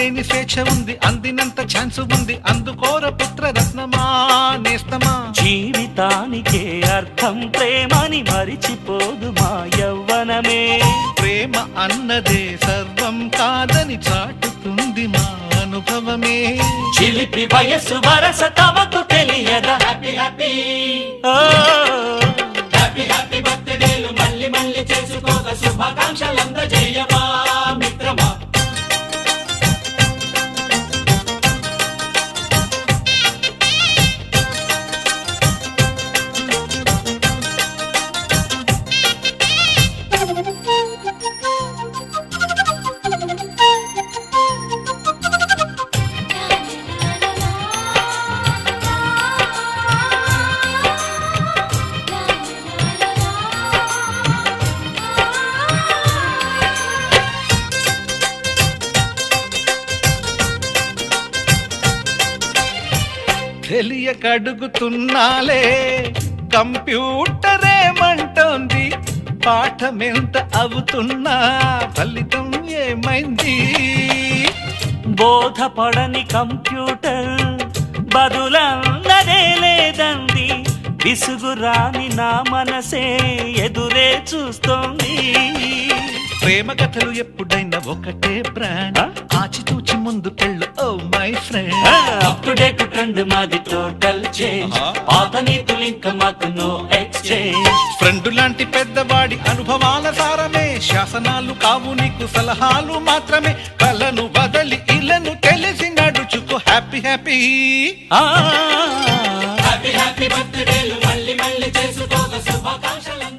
లేని స్వేచ్ఛ ఉంది, అందినంత ఛాన్స్ ఉంది, అందుకోర పుత్ర రత్నమా నేస్తమా. జీవితానికే అర్థం ప్రేమని మరిచిపోదు మా యవ్వనమే. ప్రేమ అన్నదే సర్వం కాదని చాటుతుంది మా అనుభవమే. చిలిపి వయసు వరస తమకు తెలియదా. హ్యాపీ హ్యాపీ హ్యాపీ హ్యాపీ బర్త్డేలు మళ్ళీ మళ్ళీ చేసుకోక శుభాకాంక్షలందజేయమా మిత్రమా. తెలియకడుగుతున్నాలే కంప్యూటరేమంటోంది, పాఠమెంత అవుతున్నా ఫలితం ఏమైంది. బోధపడని కంప్యూటర్ బదులన్నదే లేదంది, విసుగురాని నా మనసే ఎదురే చూస్తోంది. ప్రేమ కథలు ఎప్పుడైనా ఒకటే బ్రాండ్, ఆచితూచి ముందుకెళ్ళు oh my friend. Up to date trend మాది టోటల్ చేంజ్, పాత నీతులు ఇంకా మాకు నో ఎక్స్చేంజ్. ఫ్రెండ్ లాంటి పెద్దవాడి అనుభవాల సారమే, శాసనాలు కావు నీకు సలహాలు మాత్రమే. కలను బదలి ఇలను తెలిసి నడుచుకో హ్యాపీ హ్యాపీ హ్యాపీ హ్యాపీ బర్త్డేలు మళ్ళీ మళ్ళీ చేసుకోక శుభాకాంక్షలు.